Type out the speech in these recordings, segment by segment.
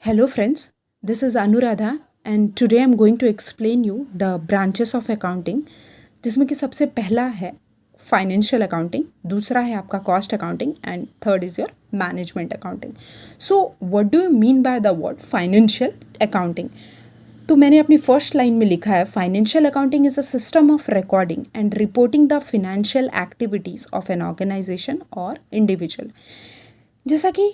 Hello friends, this is Anuradha and today I'm going to explain you the branches of accounting जिसमें कि सबसे पहला है financial accounting, दूसरा है आपका cost accounting and third is your management accounting. So what do you mean by the word financial accounting? तो मैंने अपनी फर्स्ट लाइन में लिखा है financial accounting is a system of recording and reporting the financial activities of an organisation और individual. जैसा कि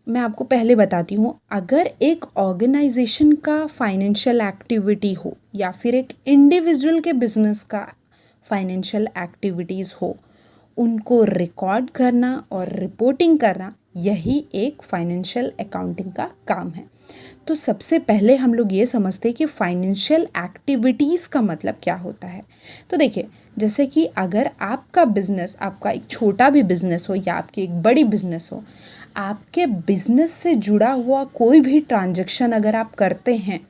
मैं आपको पहले बताती हूँ, अगर एक ऑर्गेनाइजेशन का फाइनेंशियल एक्टिविटी हो या फिर एक इंडिविजुअल के बिजनेस का फाइनेंशियल एक्टिविटीज़ हो, उनको रिकॉर्ड करना और रिपोर्टिंग करना, यही एक फाइनेंशियल अकाउंटिंग का काम है. तो सबसे पहले हम लोग ये समझते हैं कि फाइनेंशियल एक्टिविटीज़ का मतलब क्या होता है. तो देखिए, जैसे कि अगर आपका बिज़नेस, आपका एक छोटा भी बिज़नेस हो या आपकी एक बड़ी बिज़नेस हो, आपके बिज़नेस से जुड़ा हुआ कोई भी ट्रांजैक्शन अगर आप करते हैं,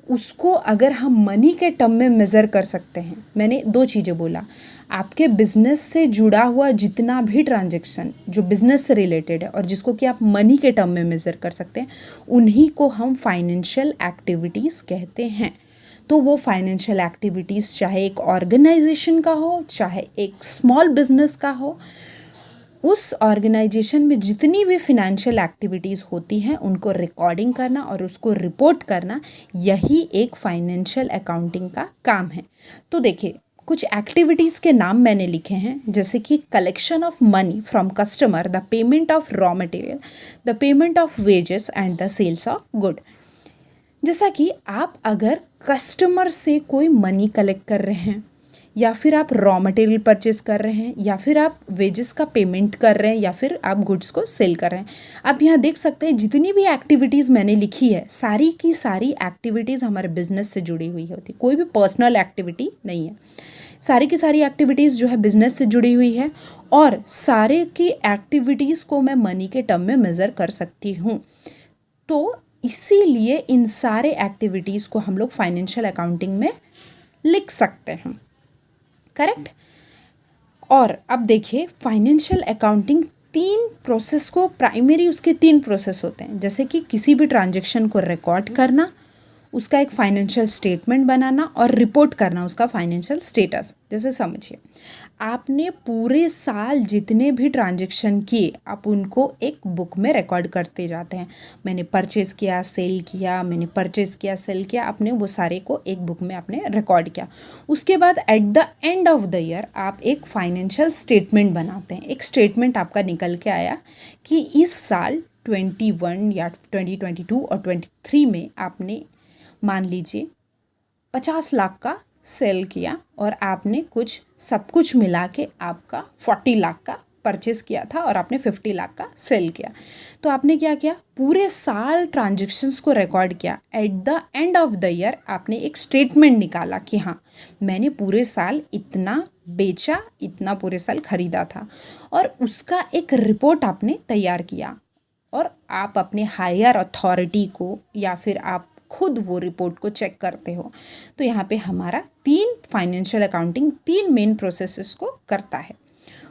उसको अगर हम मनी के टर्म में मेज़र कर सकते हैं. मैंने दो चीज़ें बोला, आपके बिज़नेस से जुड़ा हुआ जितना भी ट्रांजैक्शन जो बिज़नेस से रिलेटेड है और जिसको कि आप मनी के टर्म में मेज़र कर सकते हैं, उन्हीं को हम फाइनेंशियल एक्टिविटीज़ कहते हैं. तो वो फाइनेंशियल एक्टिविटीज़ चाहे एक ऑर्गेनाइजेशन का हो, चाहे एक स्मॉल बिज़नेस का हो, उस ऑर्गेनाइजेशन में जितनी भी फिनेंशियल एक्टिविटीज़ होती हैं उनको रिकॉर्डिंग करना और उसको रिपोर्ट करना, यही एक फाइनेंशियल अकाउंटिंग का काम है. तो देखिए, कुछ एक्टिविटीज़ के नाम मैंने लिखे हैं, जैसे कि collection of money from customer, the payment of raw material, the payment of wages and the sales of good. जैसा कि आप अगर कस्टमर से कोई मनी कलेक्ट कर रहे हैं, या फिर आप रॉ मटेरियल परचेस कर रहे हैं, या फिर आप वेजेस का पेमेंट कर रहे हैं, या फिर आप गुड्स को सेल कर रहे हैं, आप यहाँ देख सकते हैं जितनी भी एक्टिविटीज़ मैंने लिखी है, सारी की सारी एक्टिविटीज़ हमारे बिजनेस से जुड़ी हुई होती, कोई भी पर्सनल एक्टिविटी नहीं है. सारी की सारी एक्टिविटीज़ जो है बिजनेस से जुड़ी हुई है और सारे की एक्टिविटीज़ को मैं मनी के टर्म में मेज़र कर सकती हूँ. तो इसीलिए इन सारे एक्टिविटीज़ को हम लोग फाइनेंशियल अकाउंटिंग में लिख सकते हैं. करेक्ट. और अब देखिए, फाइनेंशियल अकाउंटिंग तीन प्रोसेस को, प्राइमरी उसके तीन प्रोसेस होते हैं. जैसे कि किसी भी ट्रांजैक्शन को रिकॉर्ड करना, उसका एक फाइनेंशियल स्टेटमेंट बनाना और रिपोर्ट करना उसका फाइनेंशियल स्टेटस. जैसे समझिए, आपने पूरे साल जितने भी ट्रांजैक्शन किए, आप उनको एक बुक में रिकॉर्ड करते जाते हैं. मैंने परचेज़ किया, सेल किया, मैंने परचेज़ किया, सेल किया, आपने वो सारे को एक बुक में आपने रिकॉर्ड किया. उसके बाद at the end of the year आप एक फाइनेंशियल स्टेटमेंट बनाते हैं. एक स्टेटमेंट आपका निकल के आया कि इस साल 21 या 2022 और 23 में आपने, मान लीजिए, 50 लाख का सेल किया और आपने कुछ सब कुछ मिला के आपका 40 लाख का परचेस किया था और आपने 50 लाख का सेल किया. तो आपने क्या किया, पूरे साल ट्रांजैक्शंस को रिकॉर्ड किया. At the end of the year आपने एक स्टेटमेंट निकाला कि हाँ, मैंने पूरे साल इतना बेचा, इतना पूरे साल खरीदा था, और उसका एक रिपोर्ट आपने तैयार किया और आप अपने हायर अथॉरिटी को या फिर आप खुद वो रिपोर्ट को चेक करते हो. तो यहाँ पे हमारा तीन फाइनेंशियल अकाउंटिंग तीन मेन प्रोसेसेस को करता है.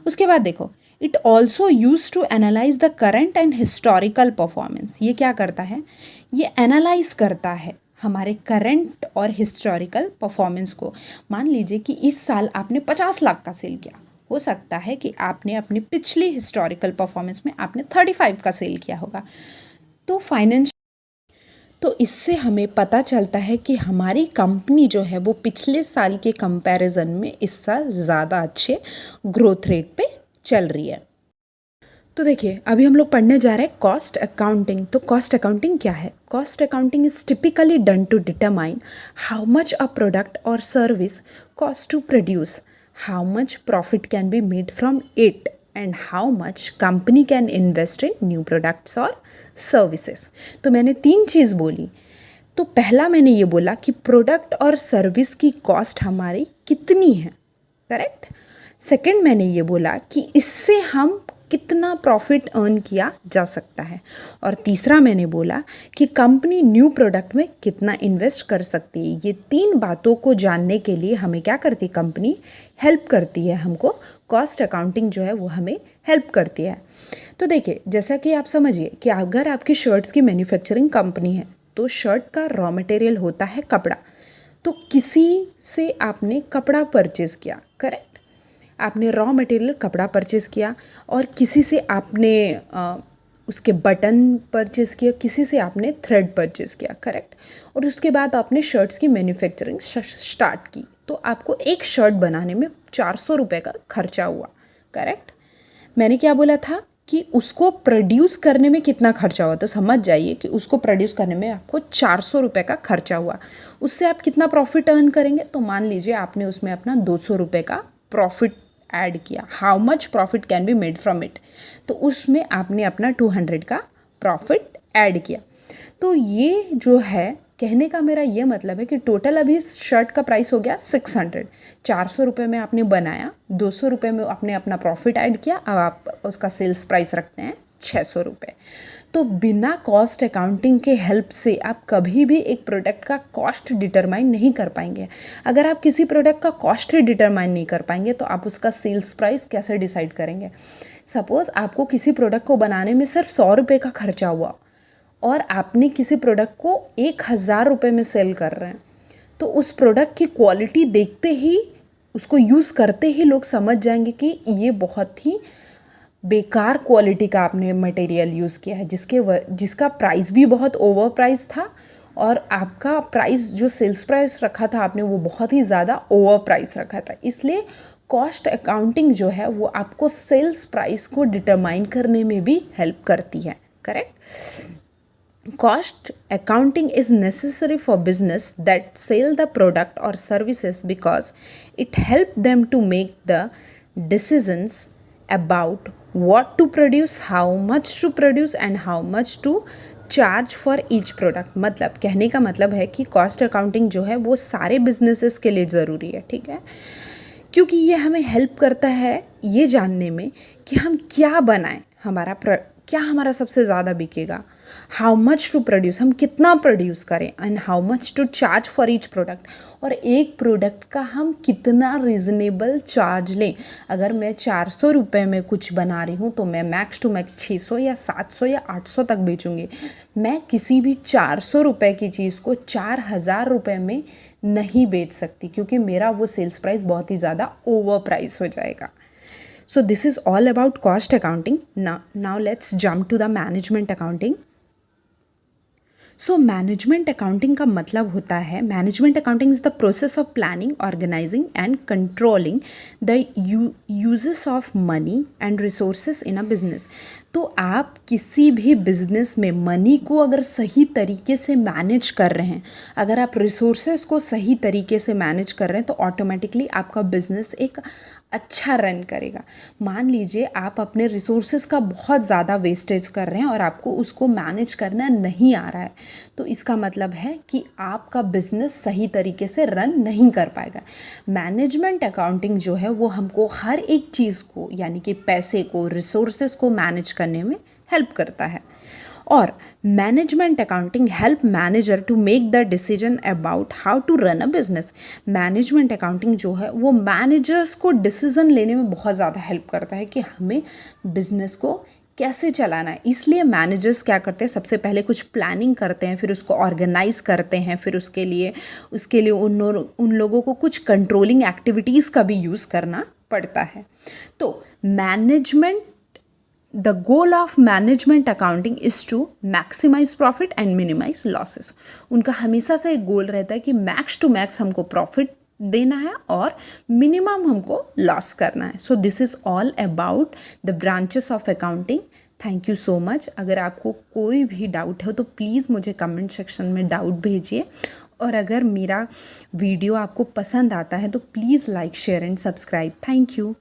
उसके बाद देखो, it also use to analyse the current and historical performance. ये क्या करता है, ये एनालाइज करता है हमारे करंट और हिस्टोरिकल परफॉर्मेंस को. मान लीजिए कि इस साल आपने 50 लाख का सेल किया, हो सकता है कि आपने अपनी पिछली हिस्टोरिकल परफॉर्मेंस में आपने 35 का सेल किया होगा. तो इससे हमें पता चलता है कि हमारी कंपनी जो है वो पिछले साल के कंपैरिजन में इस साल ज़्यादा अच्छे ग्रोथ रेट पे चल रही है. तो देखिए, अभी हम लोग पढ़ने जा रहे हैं कॉस्ट अकाउंटिंग. तो कॉस्ट अकाउंटिंग क्या है? Cost accounting is typically done to determine how much a product और service cost to produce, how much profit can be made from it and how much company can invest in new products or services. तो मैंने तीन चीज़ बोली. तो पहला मैंने ये बोला कि प्रोडक्ट और सर्विस की कॉस्ट हमारी कितनी है. करेक्ट. सेकंड मैंने ये बोला कि इससे हम कितना प्रॉफिट अर्न किया जा सकता है। और तीसरा मैंने बोला कि कंपनी न्यू प्रोडक्ट में कितना इन्वेस्ट कर सकती है। ये 3 बातों को जानने के लिए हमें क्या करती है, कंपनी हेल्प करती है हमको। कॉस्ट अकाउंटिंग जो है वो हमें हेल्प करती है। तो देखिए, जैसा कि आप समझिए कि अगर आपकी शर्ट्स की मैन्युफैक्चरिंग कंपनी है तो शर्ट का रॉ मटेरियल होता है कपड़ा। तो किसी से आपने कपड़ा परचेज़ किया, करेक्ट, आपने रॉ मटेरियल कपड़ा परचेज़ किया, और किसी से आपने उसके बटन परचेज़ किया, किसी से आपने थ्रेड परचेज़ किया, करेक्ट, और उसके बाद आपने शर्ट्स की मैन्युफैक्चरिंग स्टार्ट की। तो आपको एक शर्ट बनाने में 400 रुपये का खर्चा हुआ, करेक्ट। मैंने क्या बोला था कि उसको प्रोड्यूस करने में कितना खर्चा हुआ, तो समझ जाइए कि उसको प्रोड्यूस करने में आपको 400 रुपये का खर्चा हुआ। उससे आप कितना प्रॉफिट अर्न करेंगे, तो मान लीजिए आपने उसमें अपना 200 रुपये का प्रॉफिट ऐड किया। How much profit can be made from it, तो उसमें आपने अपना 200 का प्रॉफिट ऐड किया। तो ये जो है, कहने का मेरा ये मतलब है कि टोटल अभी शर्ट का प्राइस हो गया 600। 400 रुपये में आपने बनाया, 200 रुपये में आपने अपना प्रॉफिट ऐड किया, अब आप उसका सेल्स प्राइस रखते हैं 600 रुपये। तो बिना कॉस्ट अकाउंटिंग के हेल्प से आप कभी भी एक प्रोडक्ट का कॉस्ट डिटरमाइन नहीं कर पाएंगे। अगर आप किसी प्रोडक्ट का कॉस्ट ही डिटरमाइन नहीं कर पाएंगे तो आप उसका सेल्स प्राइस कैसे डिसाइड करेंगे। सपोज़ आपको किसी प्रोडक्ट को बनाने में सिर्फ 100 रुपये का खर्चा हुआ और आपने किसी प्रोडक्ट को 1000 रुपये में सेल कर रहे हैं, तो उस प्रोडक्ट की क्वालिटी देखते ही, उसको यूज़ करते ही लोग समझ जाएंगे कि ये बहुत ही बेकार क्वालिटी का आपने मटेरियल यूज़ किया है, जिसका प्राइस भी बहुत ओवर प्राइस था, और आपका प्राइस जो सेल्स प्राइस रखा था आपने वो बहुत ही ज़्यादा ओवर प्राइस रखा था। इसलिए कॉस्ट अकाउंटिंग जो है वो आपको सेल्स प्राइस को डिटरमाइन करने में भी हेल्प करती है, correct. Cost accounting is necessary for business that sell the product or services because it helps them to make the decisions about what to produce, how much to produce and how much to charge for each product. मतलब कहने का मतलब है कि cost accounting जो है वो सारे बिजनेसेस के लिए ज़रूरी है, ठीक है, क्योंकि ये हमें हेल्प करता है ये जानने में कि हम क्या बनाएं, क्या हमारा सबसे ज़्यादा बिकेगा, हाउ मच टू प्रोड्यूस, हम कितना प्रोड्यूस करें, and how much to charge for each product, और एक प्रोडक्ट का हम कितना रीज़नेबल चार्ज लें। अगर मैं 400 रुपये में कुछ बना रही हूँ तो मैं मैक्स टू मैक्स 600 या 700 या 800 तक बेचूँगी। मैं किसी भी 400 रुपये की चीज़ को 4000 रुपये में नहीं बेच सकती, क्योंकि मेरा वो सेल्स प्राइस बहुत ही ज़्यादा ओवर प्राइस हो जाएगा। So this is all about cost accounting. Now let's jump to the management accounting. So management accounting का मतलब होता है, management accounting is the process of planning, organizing and controlling the uses of money and resources in a business. तो आप किसी भी business में money को अगर सही तरीके से मैनेज कर रहे हैं, अगर आप रिसोर्सेज को सही तरीके से मैनेज कर रहे हैं, तो ऑटोमेटिकली आपका बिजनेस एक अच्छा रन करेगा। मान लीजिए आप अपने रिसोर्सेज का बहुत ज़्यादा वेस्टेज कर रहे हैं और आपको उसको मैनेज करना नहीं आ रहा है, तो इसका मतलब है कि आपका बिजनेस सही तरीके से रन नहीं कर पाएगा। मैनेजमेंट अकाउंटिंग जो है वो हमको हर एक चीज़ को, यानी कि पैसे को, रिसोर्सेज को मैनेज करने में हेल्प करता है। और management accounting help manager to make the decision about how to run a business. Management accounting जो है वो मैनेजर्स को डिसीजन लेने में बहुत ज़्यादा हेल्प करता है कि हमें बिजनेस को कैसे चलाना है। इसलिए मैनेजर्स क्या करते हैं, सबसे पहले कुछ प्लानिंग करते हैं, फिर उसको ऑर्गेनाइज करते हैं, फिर उसके लिए उन लोगों को कुछ कंट्रोलिंग एक्टिविटीज़ का भी यूज़ करना पड़ता है। तो The goal of management accounting is to maximize profit and minimize losses. उनका हमेशा से एक गोल रहता है कि मैक्स टू मैक्स हमको प्रॉफिट देना है और मिनिमम हमको लॉस करना है। So this is all about the branches of accounting. Thank you so much. अगर आपको कोई भी डाउट हो तो प्लीज़ मुझे कमेंट सेक्शन में डाउट भेजिए, और अगर मेरा वीडियो आपको पसंद आता है तो please like, share and subscribe. Thank you.